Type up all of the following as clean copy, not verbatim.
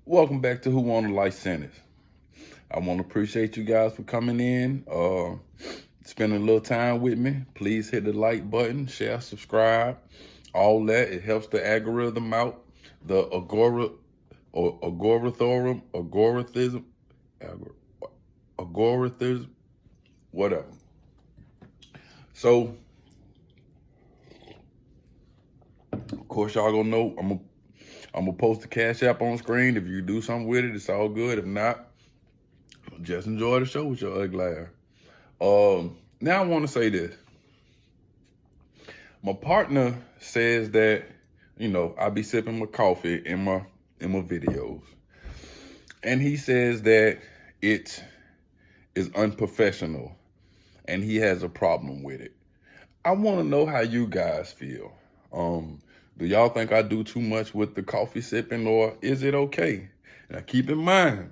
Welcome back to Who Wanna Life Sentence. I want to appreciate you guys for coming in, spending a little time with me. Please hit the like button, share, subscribe, all that. It helps the algorithm out, the algorithm, whatever. So, of course, y'all gonna know I'm gonna post the Cash App on screen. If you do something with it, it's all good. If not, just enjoy the show with your ugly ass. Now I want to say this. My partner says that, I be sipping my coffee in my videos. And he says that it is unprofessional and he has a problem with it. I want to know how you guys feel. Do y'all think I do too much with the coffee sipping, or is it okay? Now keep in mind,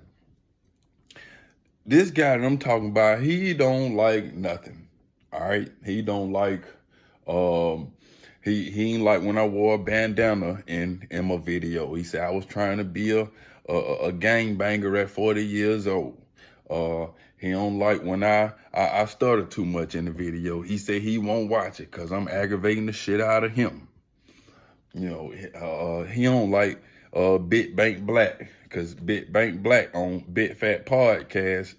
this guy that I'm talking about, he don't like nothing. All right. He don't like, he ain't like when I wore a bandana in my video. He said I was trying to be a gangbanger at 40 years old. He don't like when I stutter too much in the video. He said he won't watch it because I'm aggravating the shit out of him. He don't like Big Bank Black, because Big Bank Black on Big Fat Podcast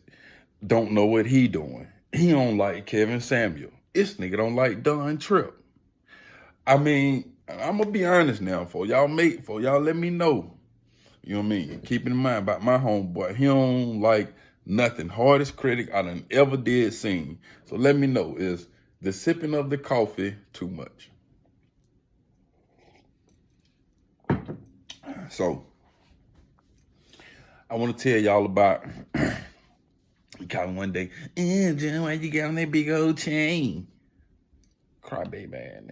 don't know what he doing. He don't like Kevin Samuel. This nigga don't like Don Tripp. I mean, I'm gonna be honest now, for y'all let me know. You know what I mean? Keep in mind about my homeboy. He don't like nothing. Hardest critic I done ever did seen. So let me know, is the sipping of the coffee too much? So, I want to tell y'all about, he called him one day, John, why you got on that big old chain? Crybaby ass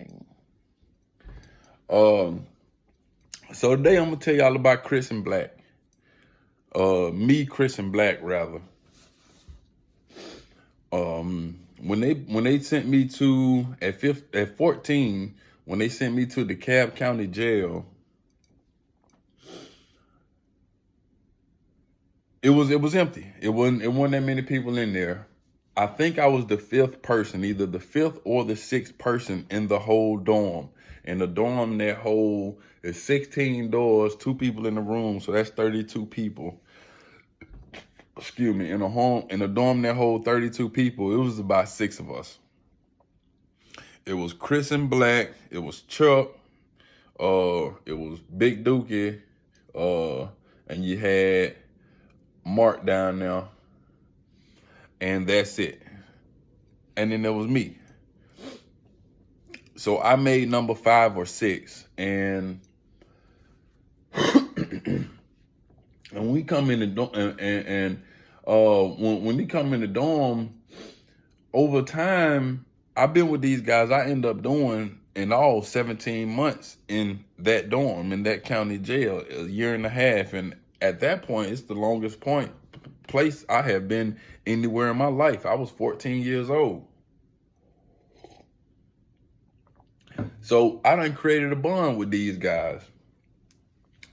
nigga. So today I'm going to tell y'all about Chris and Black. Chris and Black, rather. When they sent me to, at 14, when they sent me to the Cobb County Jail, it was empty. It wasn't that many people in there. I think I was the fifth person, either the fifth or the sixth person in the whole dorm. And the dorm, that whole, is 16 doors, 2 people in the room, so that's 32 people. Excuse me, in a dorm that hold 32 people, it was about 6 of us. It was Chris and Black, it was Chuck, it was Big Dookie, and you had Mark down there, and that's it. And then there was me. So I made number 5 or 6, and when we come in the dorm, when we come in the dorm, over time, I've been with these guys. I end up doing in all 17 months in that dorm, in that county jail, a year and a half, and at that point, it's the longest place I have been anywhere in my life. I was 14 years old. So I done created a bond with these guys.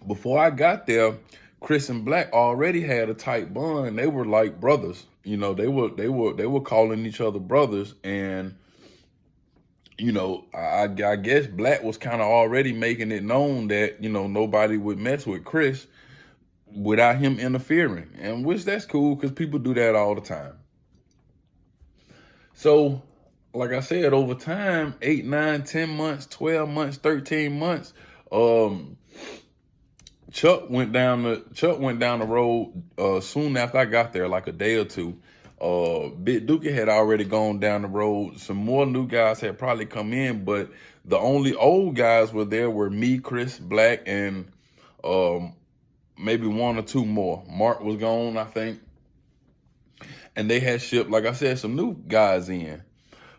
Before I got there, Chris and Black already had a tight bond. They were like brothers. They were calling each other brothers. And, I guess Black was kind of already making it known that, nobody would mess with Chris without him interfering, and which that's cool because people do that all the time. So, like I said, over time, 8, 9, 10 months, 12 months, 13 months, Chuck went down the road soon after I got there, like a day or two. Big Dookie had already gone down the road. Some more new guys had probably come in, but the only old guys were there were me, Chris, Black, and maybe 1 or 2 more. Mark was gone, I think. And they had shipped, like I said, some new guys in.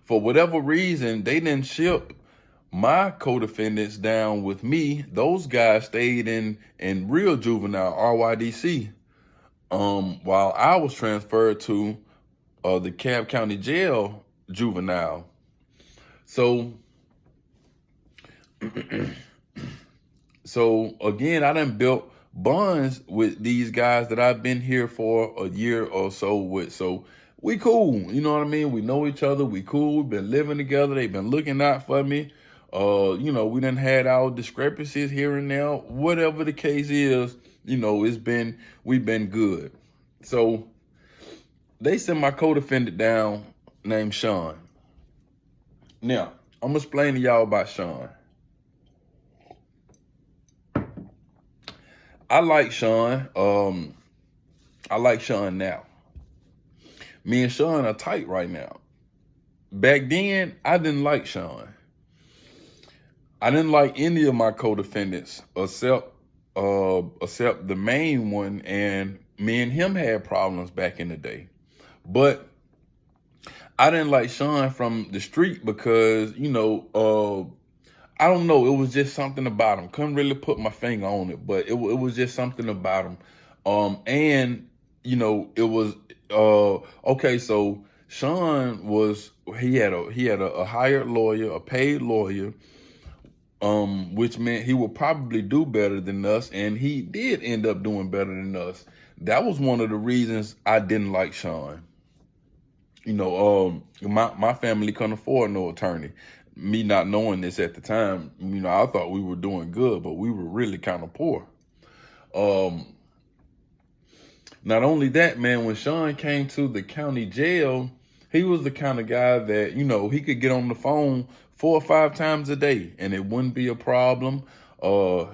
For whatever reason, they didn't ship my co-defendants down with me. Those guys stayed in real juvenile, RYDC, while I was transferred to the Cobb County Jail juvenile. So, so again, I done built bonds with these guys that I've been here for a year or so with. So we cool, you know what I mean? We know each other, we cool, we've been living together, they've been looking out for me. We done had our discrepancies here and there. Whatever the case is, we've been good. So they sent my co-defendant down named Shawn. Now, I'm gonna explain to y'all about Shawn. I like Shawn. I like Shawn now. Me and Shawn are tight right now. Back then, I didn't like Shawn. I didn't like any of my co-defendants except the main one, and me and him had problems back in the day. But I didn't like Shawn from the street because, I don't know. It was just something about him. Couldn't really put my finger on it, but it was just something about him. It was okay. So Shawn he had a hired lawyer, a paid lawyer, which meant he would probably do better than us, and he did end up doing better than us. That was one of the reasons I didn't like Shawn. My family couldn't afford no attorney. Me not knowing this at the time, I thought we were doing good, but we were really kind of poor. Not only that, man, when Shawn came to the county jail, he was the kind of guy that, he could get on the phone 4 or 5 times a day and it wouldn't be a problem.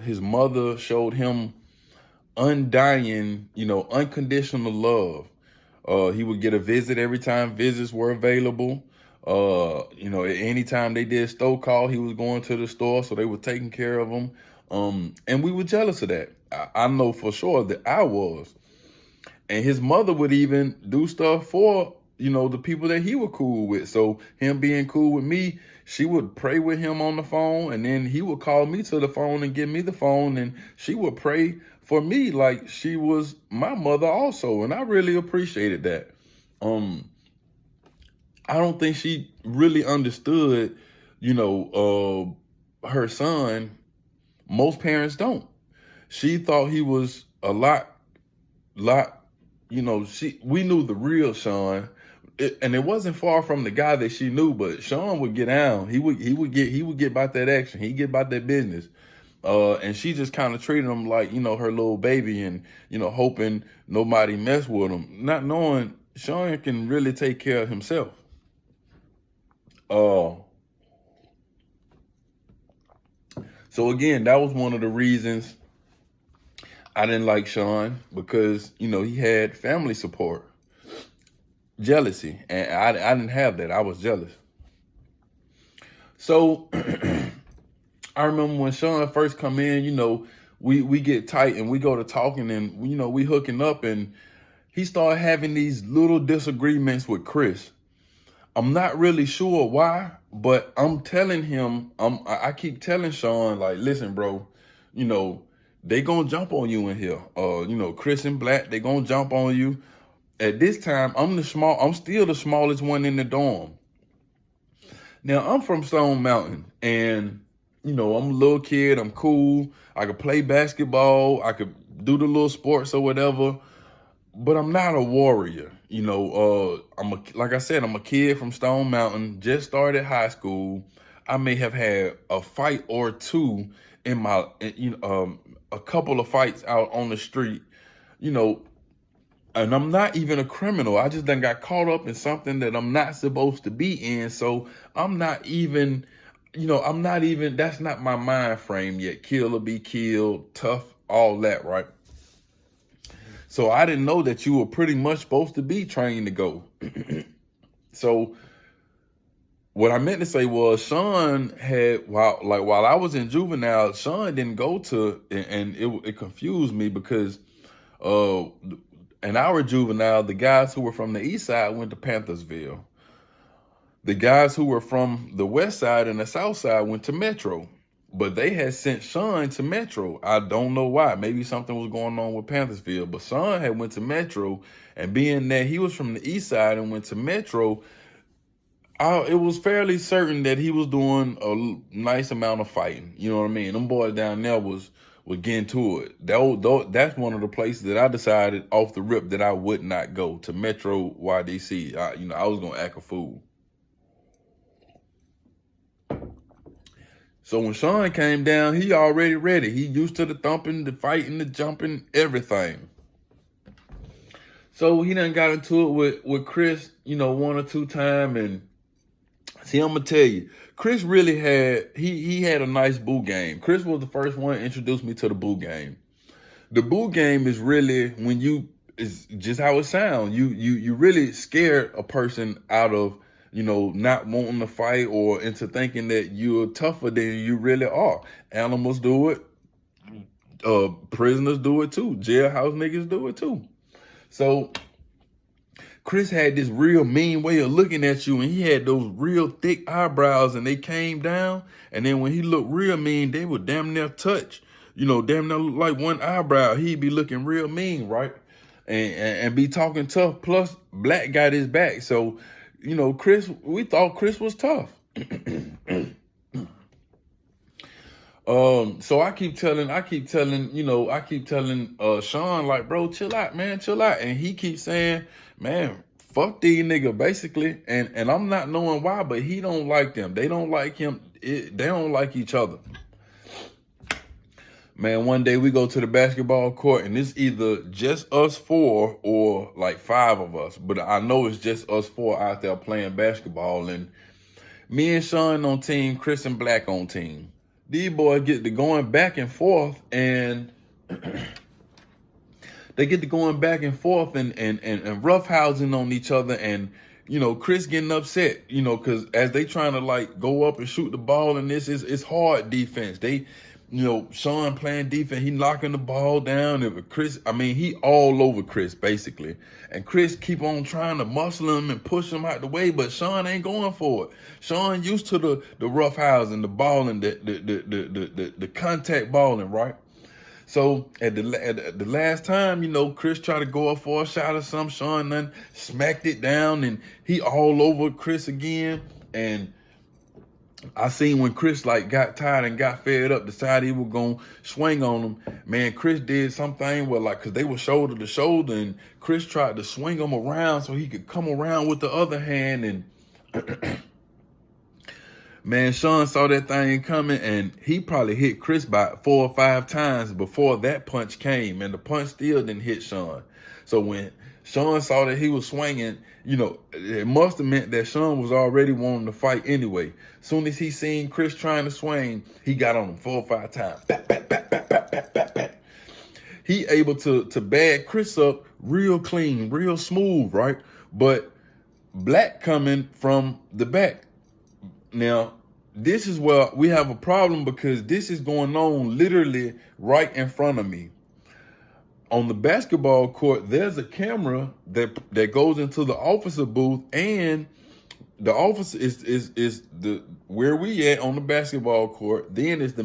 His mother showed him undying, unconditional love. He would get a visit every time visits were available. Anytime they did store call, he was going to the store, so they were taking care of him. And we were jealous of that. I know for sure that I was. And his mother would even do stuff for, the people that he was cool with. So him being cool with me, she would pray with him on the phone, and then he would call me to the phone and give me the phone, and she would pray for me like she was my mother also. And I really appreciated that. I don't think she really understood, her son. Most parents don't. She thought he was a lot, we knew the real Shawn. And it wasn't far from the guy that she knew, but Shawn would get down. He would get about that action. He'd get about that business. And she just kind of treated him like, her little baby, and, hoping nobody mess with him, not knowing Shawn can really take care of himself. So again, that was one of the reasons I didn't like Shawn, because, he had family support. Jealousy, and I didn't have that. I was jealous. So I remember when Shawn first come in, we get tight and we go to talking, and we hooking up, and he started having these little disagreements with Chris. I'm not really sure why, but I'm telling him, I keep telling Shawn, like, listen, bro, they gonna jump on you in here. Chris and Black, they gonna jump on you. At this time, I'm still the smallest one in the dorm. Now, I'm from Stone Mountain, and, I'm a little kid. I'm cool. I could play basketball. I could do the little sports or whatever, but I'm not a warrior. Like I said, I'm a kid from Stone Mountain, just started high school. I may have had a fight or two in a couple of fights out on the street, and I'm not even a criminal. I just done got caught up in something that I'm not supposed to be in. So I'm not even, that's not my mind frame yet. Kill or be killed, tough, all that, right? So I didn't know that you were pretty much supposed to be trained to go. So what I meant to say was, Shawn had, while I was in juvenile, Shawn didn't go to, and it confused me because, in our juvenile, the guys who were from the east side went to Panthersville. The guys who were from the west side and the south side went to Metro. But they had sent Shawn to Metro. I don't know why. Maybe something was going on with Panthersville. But Shawn had went to Metro, and being that he was from the east side and went to Metro, it was fairly certain that he was doing a nice amount of fighting. You know what I mean? Them boys down there was would get into it. That's one of the places that I decided off the rip that I would not go to Metro YDC. I was gonna act a fool. So when Shawn came down, he already ready. He used to the thumping, the fighting, the jumping, everything. So he done got into it with Chris, one or two times. And see, I'm gonna tell you, Chris really he had a nice boo game. Chris was the first one to introduce me to the boo game. The boo game is really is just how it sounds. You really scared a person out of not wanting to fight or into thinking that you're tougher than you really are. Animals do it. Prisoners do it too. Jailhouse niggas do it too. So Chris had this real mean way of looking at you, and he had those real thick eyebrows, and they came down. And then when he looked real mean, they would damn near touch. Damn near look like one eyebrow. He'd be looking real mean, right? And be talking tough. Plus, Black got his back. So, Chris, we thought Chris was tough. So I keep telling Shawn, like, bro, chill out, man, chill out. And he keeps saying, man, fuck these niggas, basically. And I'm not knowing why, but he don't like them. They don't like him. They don't like each other. Man, one day we go to the basketball court, and it's either just us four or like 5 of us. But I know it's just us 4 out there playing basketball. And me and Shawn on team, Chris and Black on team. These boys get to going back and forth, and they get to going back and forth and roughhousing on each other. And, Chris getting upset, because as they trying to like go up and shoot the ball, and it's hard defense. Shawn playing defense, he knocking the ball down. And Chris, he all over Chris, basically. And Chris keep on trying to muscle him and push him out the way, but Shawn ain't going for it. Shawn used to the roughhousing, the balling, the contact balling, right? So at the last time, Chris tried to go up for a shot or something. Shawn then smacked it down, and he all over Chris again. And I seen when Chris like got tired and got fed up, decided he was gonna swing on him. Man, Chris did something where cause they were shoulder to shoulder, and Chris tried to swing him around so he could come around with the other hand. And man, Shawn saw that thing coming, and he probably hit Chris about 4 or 5 times before that punch came, and the punch still didn't hit Shawn. So when Shawn saw that he was swinging, it must have meant that Shawn was already wanting to fight anyway. Soon as he seen Chris trying to swing, he got on him 4 or 5 times. Back, back, back, back, back, back, back, back. He able to bag Chris up real clean, real smooth, right? But Black coming from the back. Now, this is where we have a problem, because this is going on literally right in front of me. On the basketball court, there's a camera that goes into the officer booth, and the office is the where we at on the basketball court. Then is the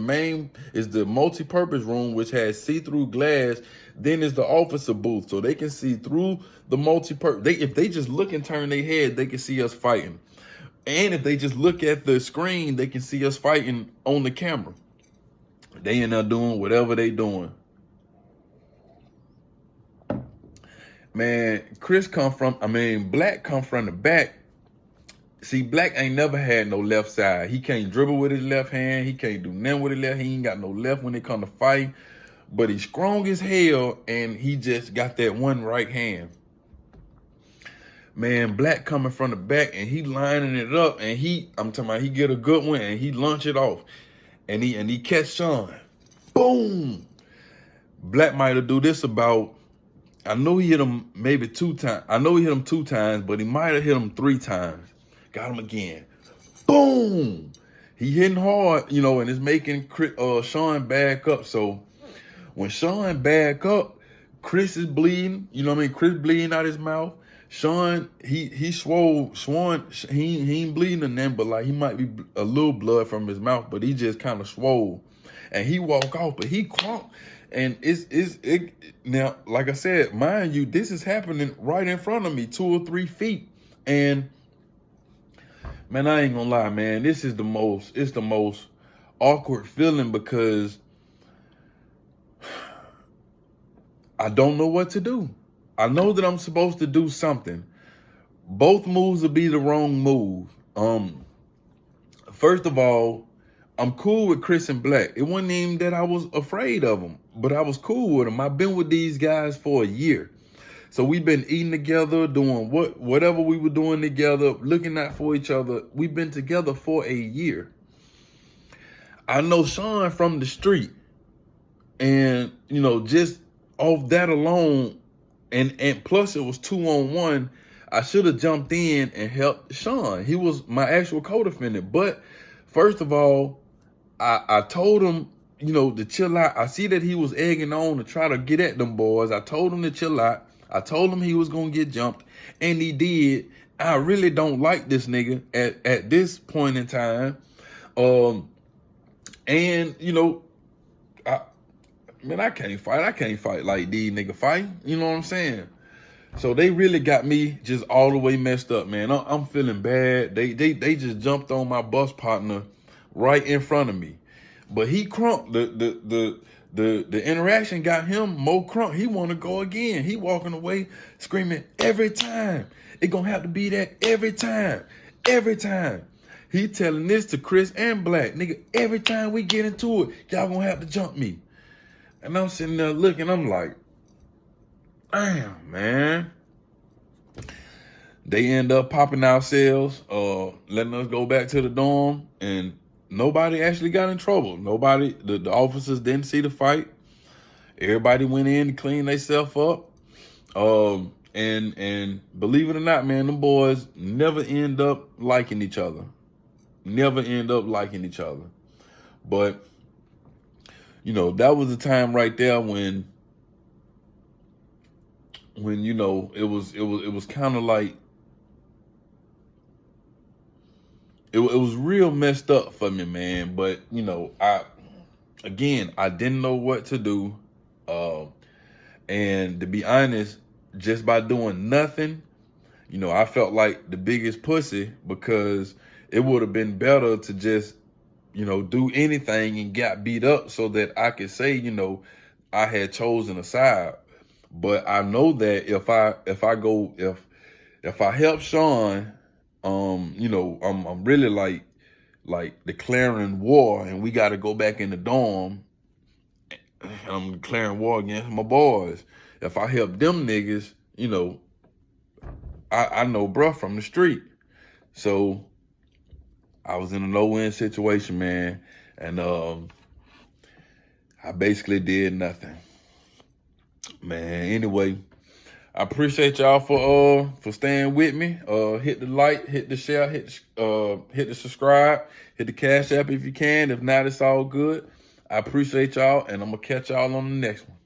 multi-purpose room, which has see-through glass. Then is the officer booth, so they can see through the multi-purpose. If they just look and turn their head, they can see us fighting. And if they just look at the screen, they can see us fighting on the camera. They in there doing whatever they doing. Man, Black come from the back. See, Black ain't never had no left side. He can't dribble with his left hand. He can't do nothing with his left. He ain't got no left when it come to fight. But he's strong as hell, and he just got that one right hand. Man, Black coming from the back, and he lining it up, and I'm talking about he get a good one, and he launch it off. And he catch Shawn. Boom! Black might have do this about, I know he hit him maybe 2 times. I know he hit him 2 times, but he might have hit him 3 times. Got him again. Boom! He hitting hard, and it's making Shawn back up. So when Shawn back up, Chris is bleeding. Chris bleeding out his mouth. Shawn, he swole. Shawn, he ain't bleeding in them, but like he might be a little blood from his mouth, but he just kind of swole. And he walk off, but he crunk. And it now, like I said, mind you, this is happening right in front of me, 2 or 3 feet. And man, I ain't gonna lie, man, it's the most awkward feeling, because I don't know what to do. I know that I'm supposed to do something. Both moves will be the wrong move. First of all, I'm cool with Chris and Black. It wasn't even that I was afraid of them, but I was cool with them. I've been with these guys for a year. So we've been eating together, doing whatever we were doing together, looking out for each other. We've been together for a year. I know Shawn from the street. And, just off that alone, and plus it was 2-on-1, I should have jumped in and helped Shawn. He was my actual co-defendant. But first of all, I told him, to chill out. I see that he was egging on to try to get at them boys. I told him to chill out. I told him he was going to get jumped, and he did. I really don't like this nigga at this point in time. And, I can't fight. I can't fight like these nigga fight. You know what I'm saying? So they really got me just all the way messed up, man. I'm feeling bad. They just jumped on my bus partner right in front of me. But he crunk. The interaction got him more crunk. He want to go again. He walking away screaming every time. It gonna have to be that every time. Every time. He telling this to Chris and Black. Nigga, every time we get into it, y'all gonna have to jump me. And I'm sitting there looking, I'm like, damn, man. They end up popping ourselves, letting us go back to the dorm, and nobody actually got in trouble. Nobody, the officers didn't see the fight. Everybody went in to clean themselves up. And believe it or not, man, them boys never end up liking each other. Never end up liking each other. But, that was the time right there when it was kind of like, it was real messed up for me, man. But, I didn't know what to do. And to be honest, just by doing nothing, I felt like the biggest pussy, because it would have been better to just, do anything and got beat up so that I could say, I had chosen a side. But I know that if I help Shawn, I'm really like declaring war, and we got to go back in the dorm. I'm declaring war against my boys. If I help them niggas, I know bruh from the street. So I was in a no-win situation, man. And I basically did nothing. Man, anyway, I appreciate y'all for staying with me. Hit the like, hit the share, hit the subscribe, hit the Cash App if you can. If not, it's all good. I appreciate y'all, and I'm gonna catch y'all on the next one.